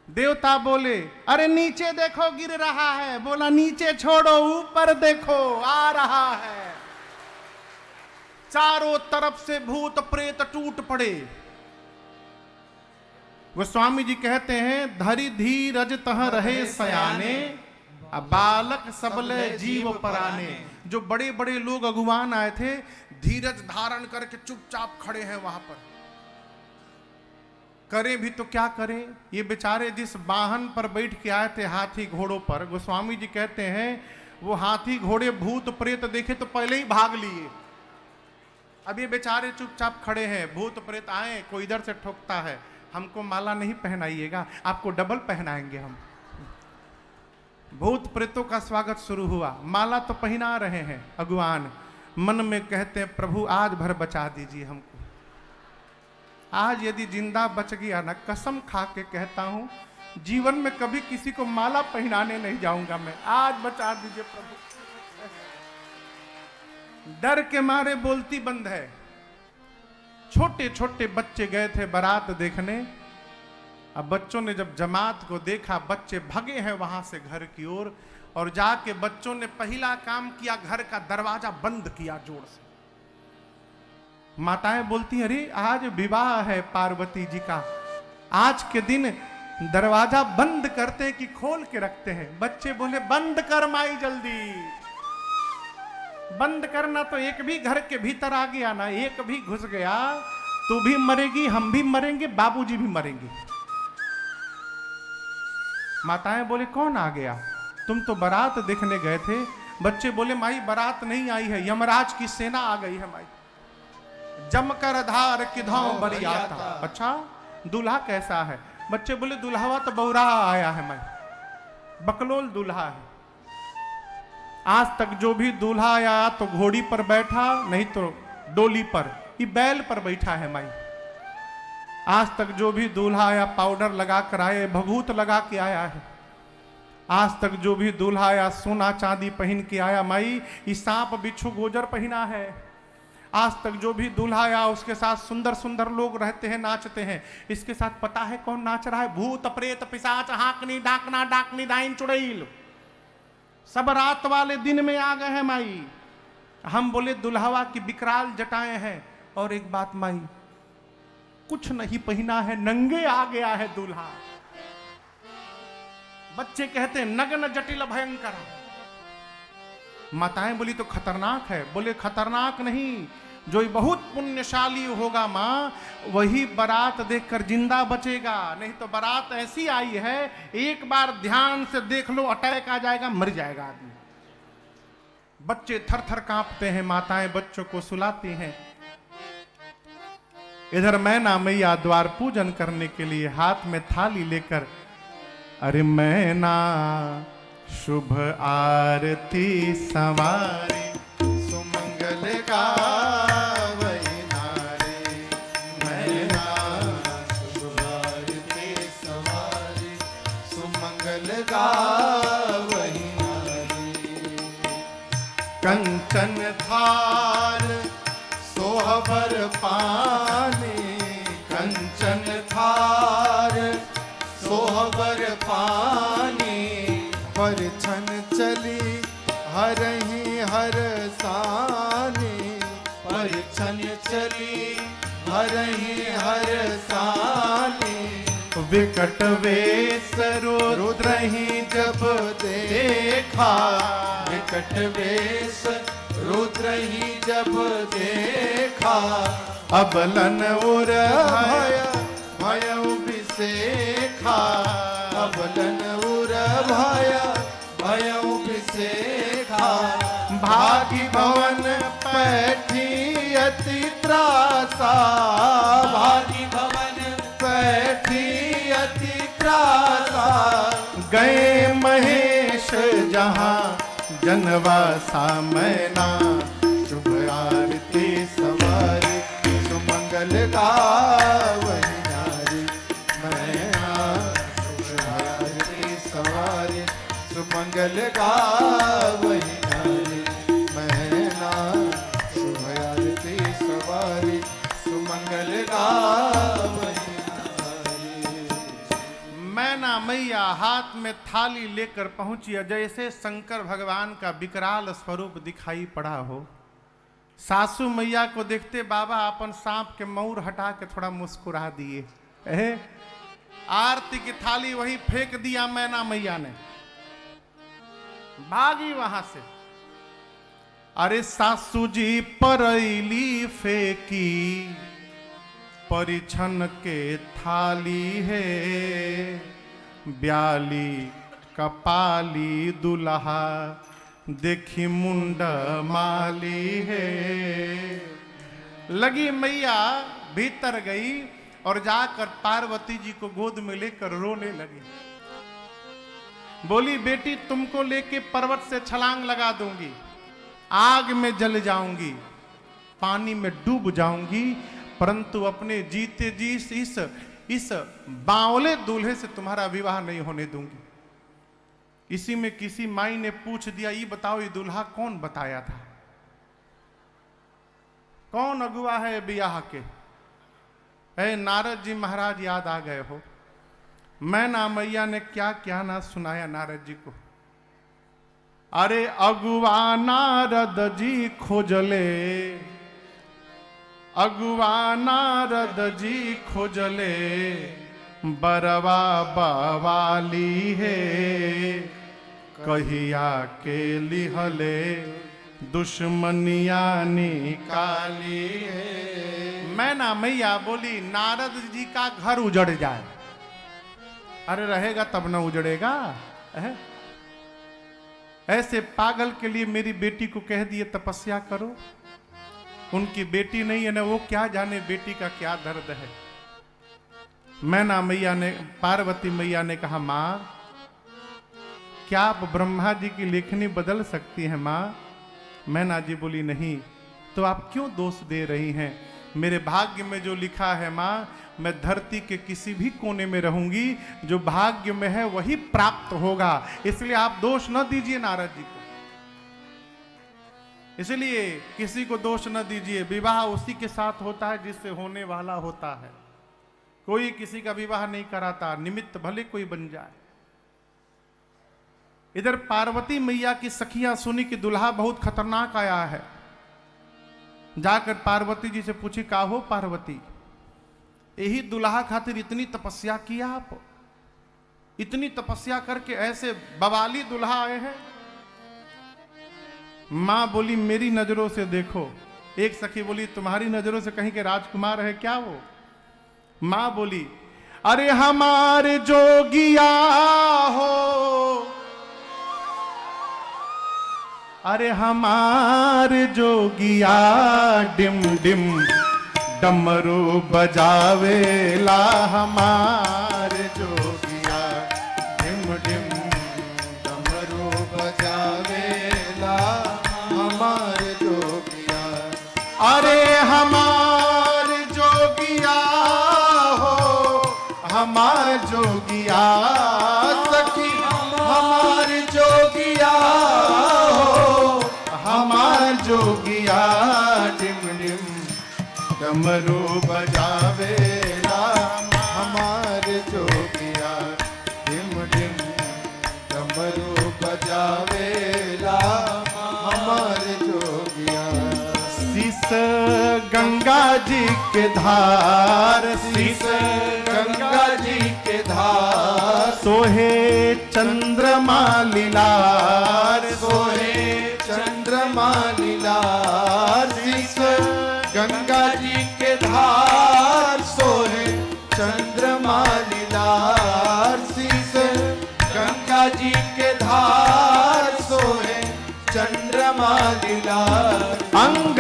देवता बोले, अरे नीचे देखो गिर रहा है। बोला, नीचे छोड़ो, ऊपर देखो आ रहा है। चारों तरफ से भूत प्रेत टूट पड़े। वो स्वामी जी कहते हैं, धरि धीरज तह रहे सयाने, बालक सबले जीव पराने। जो बड़े बड़े लोग अगुवान आए थे, धीरज धारण करके चुपचाप खड़े हैं वहां पर। करें भी तो क्या करें? ये बेचारे जिस वाहन पर बैठ के आए थे, हाथी घोड़ों पर, गोस्वामी जी कहते हैं वो हाथी घोड़े भूत प्रेत देखे तो पहले ही भाग लिए। अब ये बेचारे चुपचाप खड़े हैं। भूत प्रेत आए, कोई इधर से ठोकता है, हमको माला नहीं पहनाइएगा, आपको डबल पहनाएंगे हम। भूत प्रेतों का स्वागत शुरू हुआ। माला तो पहना रहे हैं अगुवान, मन में कहते हैं, प्रभु आज भर बचा दीजिए हमको। आज यदि जिंदा बच गया ना, कसम खा के कहता हूं, जीवन में कभी किसी को माला पहनाने नहीं जाऊंगा मैं। आज बचा दीजिए प्रभु। डर के मारे बोलती बंद है। छोटे छोटे बच्चे गए थे बारात देखने। अब बच्चों ने जब जमात को देखा, बच्चे भगे हैं वहां से घर की ओर, और जाके बच्चों ने पहला काम किया, घर का दरवाजा बंद किया जोर से। माताएं बोलती, अरे आज विवाह है पार्वती जी का, आज के दिन दरवाजा बंद करते कि खोल के रखते हैं? बच्चे बोले, बंद कर माई जल्दी। बंद करना तो एक भी घर के भीतर आ गया ना, एक भी घुस गया, तू भी मरेगी, हम भी मरेंगे, बाबूजी भी मरेंगे। माताएं बोले, कौन आ गया? तुम तो बारात देखने गए थे। बच्चे बोले, माई बारात नहीं आई है, यमराज की सेना आ गई है माई। जमकर धार किधौ बरियाता। अच्छा, दूल्हा कैसा है? बच्चे बोले, दूल्हा तो बौरा आया है माई, बकलोल दूल्हा है। आज तक जो भी दूल्हा आया तो घोड़ी पर बैठा, नहीं तो डोली पर, ये बैल पर बैठा है माई। आज तक जो भी दूल्हा आया पाउडर लगा कर आए, भभूत लगा के आया है। आज तक जो भी दूल्हा आया सोना चांदी पहन के आया माई, ये सांप बिच्छू गोजर पहना है। आज तक जो भी दूल्हा आया उसके साथ सुंदर सुंदर लोग रहते हैं, नाचते हैं। इसके साथ पता है कौन नाच रहा है? भूत प्रेत पिशाच हाकनी डाकना डाकनी डाइन चुड़ैल, सब रात वाले दिन में आ गए हैं माई। हम बोले दुल्हवा की विकराल जटाएं हैं, और एक बात माई, कुछ नहीं पहना है, नंगे आ गया है दूल्हा। बच्चे कहते हैं नग्न जटिल भयंकर। माताएं बोली तो खतरनाक है। बोले खतरनाक नहीं, जो बहुत पुण्यशाली होगा माँ, वही बारात देखकर जिंदा बचेगा। नहीं तो बारात ऐसी आई है, एक बार ध्यान से देख लो, अटैक आ जाएगा, मर जाएगा आदमी। बच्चे थर थर कांपते हैं, माताएं बच्चों को सुलाती हैं। इधर मैना मैया द्वार पूजन करने के लिए हाथ में थाली लेकर, अरे मैना शुभ आरती संवारी,
सुमंगल गावै नारी, मैना शुभ आरती संवारी, सुमंगल गावै नारी।
कंचन
थार सोहबर पानी, कंचन थार सोहबर पानी, परछन चली हरहि हर सानी, परछन चली हरहि हर सानी।
विकट वेश
रुद्रहि जब देखा, विकट वेश रुद्रहि जब देखा,
अबलन उर
भय भय विसेखा, अबलन उर भय भय विसेखा। भागी भवन पैठी अति त्रासा, भागी भवन पैठी अति त्रासा।
गए महेश जहां जनवासा, मैना
शुभ आरती सवारी, सुमंगल गावै नारी, मैना शुभ आरती सवारी, सुमंगल गावै नारी, मैना शुभ आरती सवारी, सुमंगल गावै नारी।
मैना मैया हाथ में थाली लेकर पहुंची। जैसे शंकर भगवान का विकराल स्वरूप दिखाई पड़ा हो। सासू मैया को देखते बाबा अपन सांप के मऊर हटा के थोड़ा मुस्कुरा दिए। आरती की थाली वही फेंक दिया मैना मैया ने, भागी वहां से। अरे सासू जी परैली फेंकी, परिछन के थाली है, ब्याली कपाली दुल्हा देखी मुंड माली है। लगी मैया भीतर गई और जाकर पार्वती जी को गोद में लेकर रोने लगी। बोली बेटी तुमको लेके पर्वत से छलांग लगा दूंगी, आग में जल जाऊंगी, पानी में डूब जाऊंगी, परंतु अपने जीते जी इस बावले दूल्हे से तुम्हारा विवाह नहीं होने दूंगी। इसी में किसी माई ने पूछ दिया, ये बताओ ये दूल्हा कौन बताया था, कौन अगुआ है ब्याह के? नारद जी महाराज याद आ गए हो। मैना मैया ने क्या क्या ना सुनाया नारद जी को। अरे अगुआ नारद जी खोजले, अगुआ नारद जी खोजले, बरवा बवाली है, कहिया के लिहले दुश्मनिया निकाली है। मैना मैया बोली नारद जी का घर उजड़ जाए। अरे रहेगा तब ना उजड़ेगा। ऐसे पागल के लिए मेरी बेटी को कह दिए तपस्या करो। उनकी बेटी नहीं है ना, वो क्या जाने बेटी का क्या दर्द है। मैना मैया ने, पार्वती मैया ने कहा मां क्या आप ब्रह्मा जी की लेखनी बदल सकती हैं मां? मैना जी बोली नहीं। तो आप क्यों दोष दे रही हैं? मेरे भाग्य में जो लिखा है मां, मैं धरती के किसी भी कोने में रहूंगी, जो भाग्य में है वही प्राप्त होगा। इसलिए आप दोष न दीजिए नारद जी को। इसलिए किसी को दोष न दीजिए। विवाह उसी के साथ होता है जिससे होने वाला होता है। कोई किसी का विवाह नहीं कराता, निमित्त भले कोई बन जाए। इधर पार्वती मैया की सखियां सुनी कि दुल्हा बहुत खतरनाक आया है। जाकर पार्वती जी से पूछी, का हो पार्वती, यही दुल्हा खातिर इतनी तपस्या किया आप? इतनी तपस्या करके ऐसे बवाली दुल्हा आए हैं? मां बोली मेरी नजरों से देखो, एक सखी बोली, तुम्हारी नजरों से कहीं के राजकुमार है क्या वो? मां बोली, अरे हमारे जोगिया हो, अरे हमारे जोगिया डिम डिम डमरू बजावेला, हमारे जोगिया डिम डिम
डमरू बजावेला हमारे जोगिया।
अरे हमारे जोगिया हो, हमारे जोगिया
सखी हमारे जोगिया हो,
हमारे जोगिया डिम डिम डमरू बजावेला,
हमारे जोगिया डिम डिम डमरू बजावेला हमारे जोगिया।
शीस गंगा जी के धार, शीस
गंगा जी के धार
सोहे चंद्रमा लीलार,
सोहे चंद्रमा लीलार। शीस गंगा जी के धार सोहे चंद्रमा लीलार। शीस गंगा जी के धार सोहे चंद्रमा लीलार।
अंग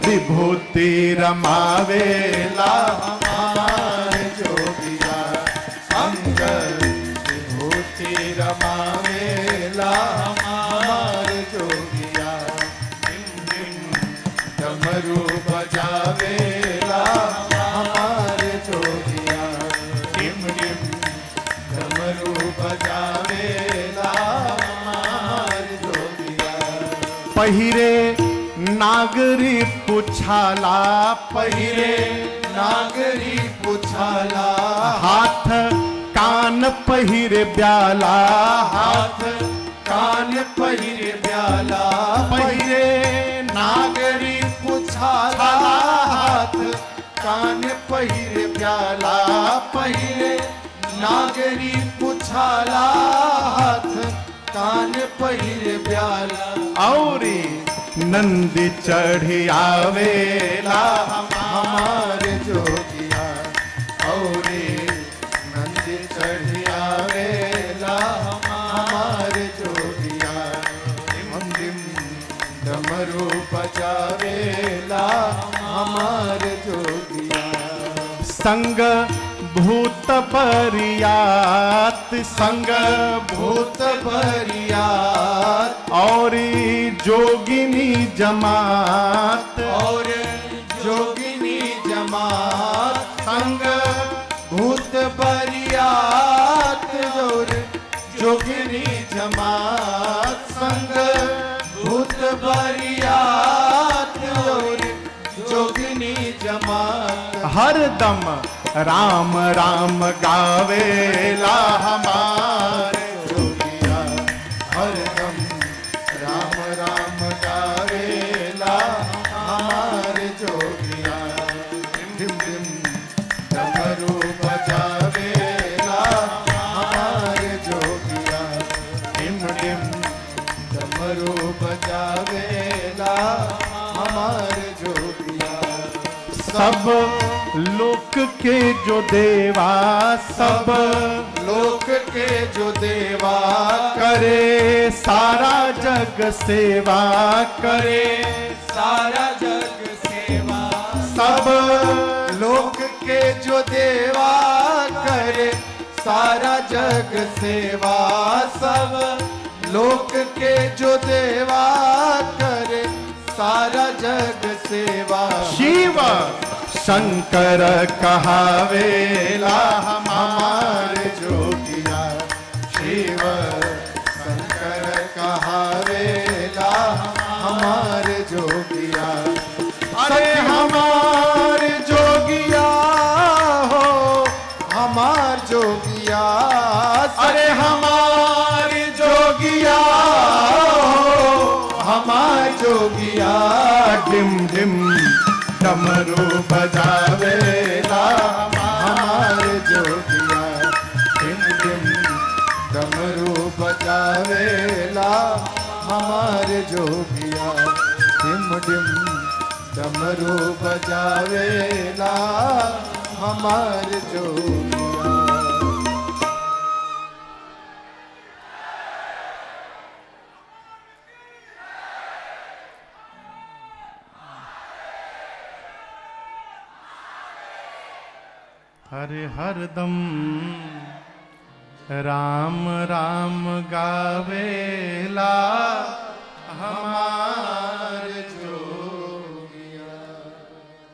विभूति रमावेला,
हमारे जोगिया अंग विभूति रमावेला हमारे जोगिया। डिम डिम डमरू बजावेला हमारे जोगिया। डिम डिम डमरू बजावेला हमारे जोगिया।
पहिरे नागरी पुछाला,
पहिरे नागरी पुछाला
हाथ कान पहिरे ब्याला,
हाथ कान पहिरे ब्याला। पहिरे नागरी पुछाला हाथ कान पहिरे ब्याला। पहिरे नागरी पुछाला हाथ कान पहिरे ब्याला।
औरी नंदी चढ़ी आवेला,
हमारे जोगिया औरे नंदी चढ़ी आवेला हमारे जोगिया। डिम डिम डमरू बजावेला हमारे जोगिया।
संग भूत परियात, संग
भूत बरियात
और जोगिनी जमात,
और जोगिनी जमात। संग भूत बरियात और जोगिनी जमात। संग भूत बरियात और जोगिनी जमात।
हरदम राम राम गावेला,
हमारे जोगिया हरदम राम राम गावेला हमारे जोगिया। डिम डिम डमरू बजावेला हमारे जोगिया। डिम डिम डमरू बजावेला हमारे जोगिया।
सब लोक के जो देवा, सब
लोक के जो देवा
करे सारा जग सेवा, करे
सारा जग सेवा।
सब
लोक के जो देवा करे सारा जग सेवा। सब लोक के जो देवा करे सारा जग सेवा।
शिव शंकर कहावेला,
हमारे जोगिया शिव शंकर कहावेला हमारे जोगिया।
अरे
हमारे जोगिया हो हमार जोगिया।
अरे हमारे
जोगिया हो हमार जोगिया।
डिम डिम डमरू बजावेला,
हमारे जोगिया। डिम डिम डमरू बजावेला हमारे जोगिया। डिम डिम डमरू बजावेला हमार जोगिया।
हरे हरदम राम राम गावेला हमार जोगिया।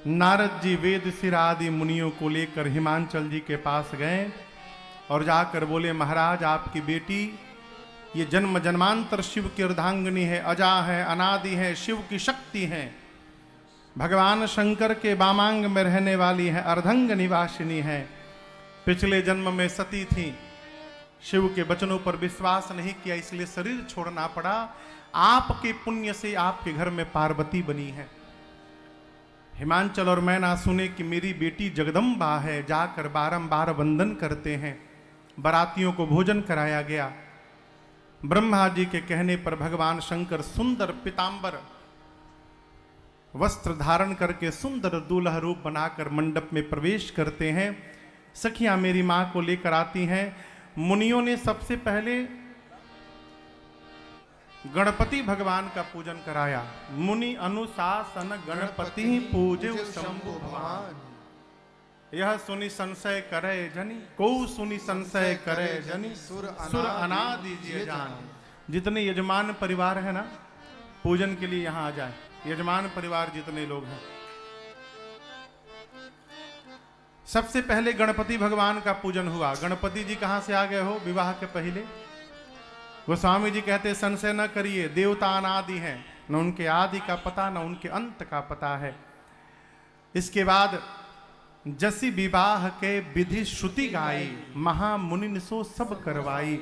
नारद जी वेद सिर आदि मुनियों को लेकर हिमांचल जी के पास गए और जाकर बोले, महाराज आपकी बेटी ये जन्म जन्मांतर शिव की अर्धांगिनी है, अजा है, अनादि है, शिव की शक्ति है, भगवान शंकर के वामांग में रहने वाली है, अर्धंग निवासिनी है, पिछले जन्म में सती थी, शिव के वचनों पर विश्वास नहीं किया इसलिए शरीर छोड़ना पड़ा, आपके पुण्य से आपके घर में पार्वती बनी है। हिमांचल और मैना सुने कि मेरी बेटी जगदम्बा है, जाकर बारंबार वंदन करते हैं। बारातियों को भोजन कराया गया। ब्रह्मा जी के कहने पर भगवान शंकर सुंदर पीतांबर वस्त्र धारण करके सुंदर दूल्हा रूप बनाकर मंडप में प्रवेश करते हैं। सखियां मेरी मां को लेकर आती हैं। मुनियों ने सबसे पहले गणपति भगवान का पूजन कराया। मुनि अनुशासन गणपति पूजे शंभु भगवान, यह सुनि संशय करे जनी, को सुनि संशय करे जनी, सुर अनादि जिय जान। जितने यजमान परिवार है ना, पूजन के लिए यहां आ जाए। यजमान परिवार जितने लोग हैं, सबसे पहले गणपति भगवान का पूजन हुआ। गणपति जी कहां से आ गए हो विवाह के पहले? गोस्वामी जी कहते संशय न करिए, देवता अनादि हैं, न उनके आदि का पता न उनके अंत का पता है। इसके बाद जसी विवाह के विधि श्रुति गाई, महामुनि सो सब करवाई।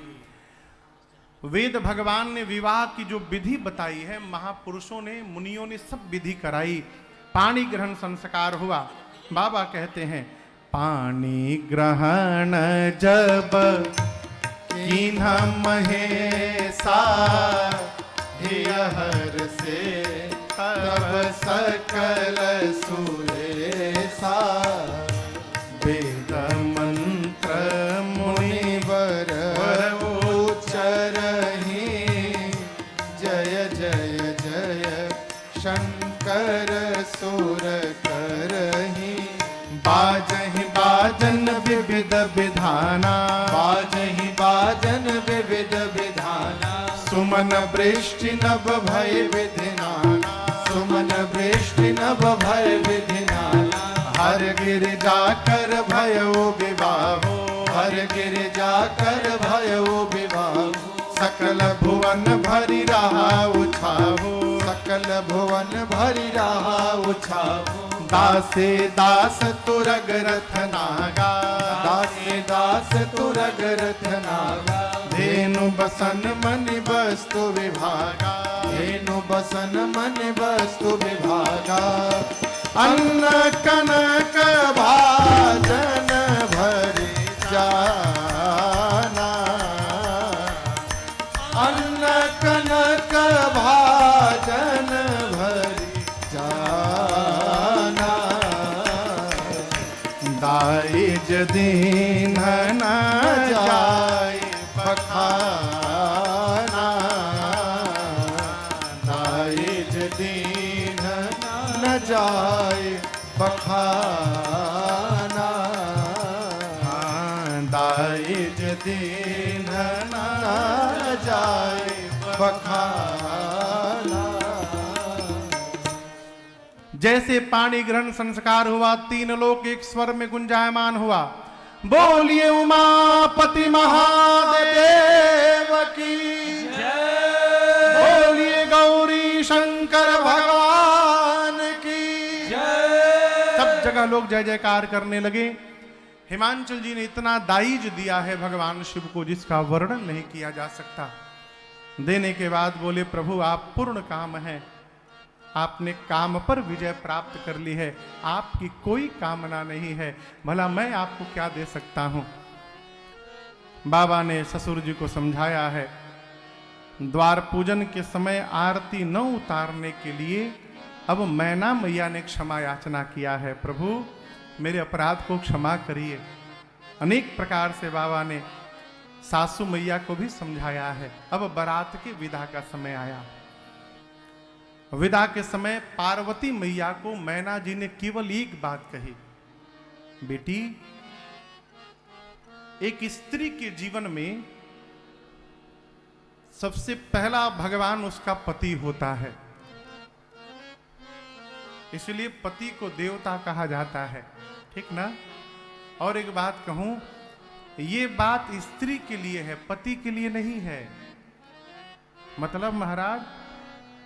वेद भगवान ने विवाह की जो विधि बताई है, महापुरुषों ने, मुनियों ने सब विधि कराई। पाणी ग्रहण संस्कार हुआ। बाबा कहते हैं, पाणी ग्रहण जब कीन्हा महेशा,
हर से तब सकल सुरेशा,
वेद मंत्र
मुनिवर उच्चरहि, जय जय जय शंकर सुर करहि।
बाजहि बाजन विविध विधाना,
बाजहि बाजन विविध विधाना,
सुमन वृष्टि नभ भय
विधिनाना, सुमन वृष्टि नभ भय विधिनाना।
हर गिर जाकर भयो विवाहो,
हर गिर जाकर भयो विवाहो।
सकल भुवन भरी रहा उछाहो,
सकल भुवन भरी रहा उछाहो।
दासे दास तुरग रथ नागा,
दासे दास तुरग रथ नागा।
धेनु बसन मनि वस्तु विभागा,
धेनु बसन मन वस्तु विभागा।
अन्न कनक भाजन भरी जाना,
अन्न कनक भाजन भरी जाना।
दाइज दीन न जाय बखाना,
दाइज दीन न जाय बखाना।
दाइज दीन न
जाय बखाना।
जैसे पाणी ग्रहण संस्कार हुआ, तीन लोक एक स्वर में गुंजायमान हुआ। बोलिए उमापति महादेव की जय, बोलिए गौरी शंकर भगवान की जय। सब जगह लोग जय जयकार करने लगे। हिमांचल जी ने इतना दाइज दिया है भगवान शिव को जिसका वर्णन नहीं किया जा सकता। देने के बाद बोले, प्रभु आप पूर्ण काम हैं, आपने काम पर विजय प्राप्त कर ली है, आपकी कोई कामना नहीं है, भला मैं आपको क्या दे सकता हूं। बाबा ने ससुर जी को समझाया है। द्वार पूजन के समय आरती न उतारने के लिए अब मैना मैया ने क्षमा याचना किया है, प्रभु मेरे अपराध को क्षमा करिए। अनेक प्रकार से बाबा ने सासू मैया को भी समझाया है। अब बारात के विदा का समय आया। विदा के समय पार्वती मैया को मैना जी ने केवल एक बात कही, बेटी एक स्त्री के जीवन में सबसे पहला भगवान उसका पति होता है, इसलिए पति को देवता कहा जाता है, ठीक ना। और एक बात कहूं, ये बात स्त्री के लिए है, पति के लिए नहीं है। मतलब महाराज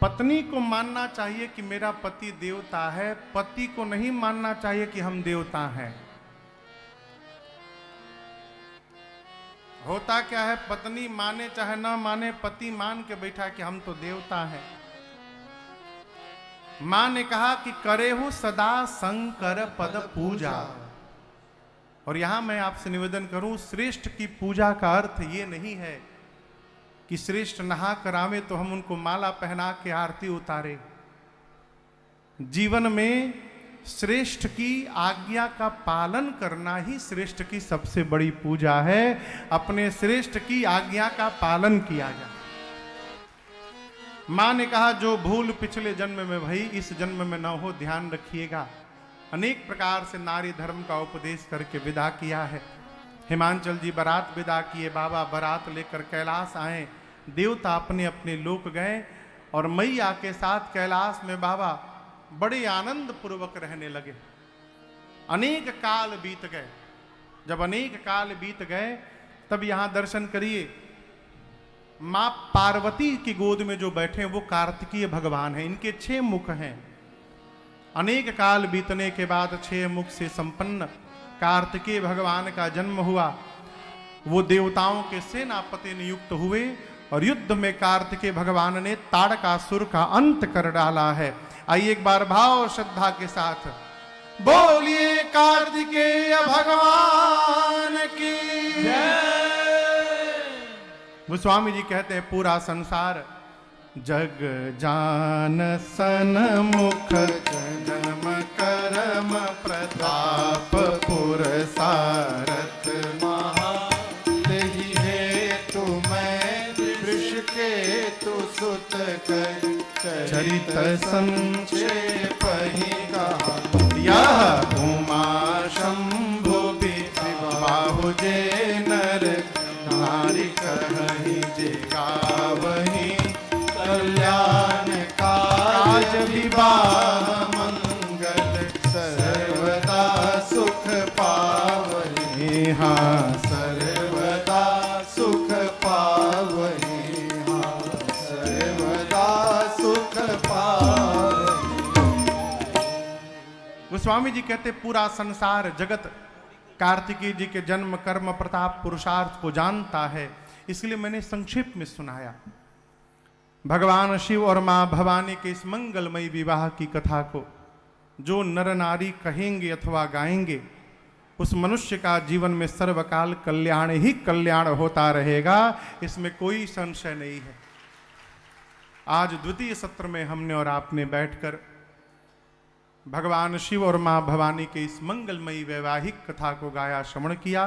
पत्नी को मानना चाहिए कि मेरा पति देवता है, पति को नहीं मानना चाहिए कि हम देवता हैं। होता क्या है, पत्नी माने चाहे ना माने, पति मान के बैठा कि हम तो देवता हैं। मां ने कहा कि करे हो सदा शंकर पद पूजा। और यहां मैं आपसे निवेदन करूं, श्रेष्ठ की पूजा का अर्थ ये नहीं है कि श्रेष्ठ नहा कर आवे तो हम उनको माला पहना के आरती उतारे। जीवन में श्रेष्ठ की आज्ञा का पालन करना ही श्रेष्ठ की सबसे बड़ी पूजा है। अपने श्रेष्ठ की आज्ञा का पालन किया जाए। मां ने कहा जो भूल पिछले जन्म में भई इस जन्म में न हो, ध्यान रखिएगा। अनेक प्रकार से नारी धर्म का उपदेश करके विदा किया है। हिमांचल जी बारात विदा किए, बाबा बारात लेकर कैलाश आए, देवता अपने अपने लोक गए और मैया के साथ कैलाश में बाबा बड़े आनंद पूर्वक रहने लगे। अनेक काल बीत गए। जब अनेक काल बीत गए तब यहां दर्शन करिए, मां पार्वती की गोद में जो बैठे वो कार्तिकीय भगवान हैं। इनके 6 मुख हैं। अनेक काल बीतने के बाद 6 मुख से संपन्न कार्तिकेय भगवान का जन्म हुआ। वो देवताओं के सेनापति नियुक्त हुए और युद्ध में कार्तिकेय भगवान ने ताड़कासुर का अंत कर डाला है। आइए एक बार भाव और श्रद्धा के साथ बोलिए कार्तिकेय भगवान की जय। गोस्वामी जी कहते हैं पूरा संसार जग जान सन मुख जन्म कर्म प्रताप पुर सारथ महा तेहि हेतु मैं वृष के तु सुत कर चरित संक्षेप ही कहा। यह उमा शंभु बाहु जे नर नारी कहि जे गावहि कल्याण काज विवाह मंगल सर्वदा सुख पावहि। हाँ सर्वदा सुख पावहि, हाँ सर्वदा सुख पावहि। गोस्वामी जी कहते पूरा संसार जगत कार्तिकेय जी के जन्म कर्म प्रताप पुरुषार्थ को जानता है, इसलिए मैंने संक्षेप में सुनाया। भगवान शिव और मां भवानी के इस मंगलमयी विवाह की कथा को जो नर नारी कहेंगे अथवा गाएंगे, उस मनुष्य का जीवन में सर्वकाल कल्याण ही कल्याण होता रहेगा, इसमें कोई संशय नहीं है। आज द्वितीय सत्र में हमने और आपने बैठकर भगवान शिव और मां भवानी के इस मंगलमयी वैवाहिक कथा को गाया, श्रवण किया।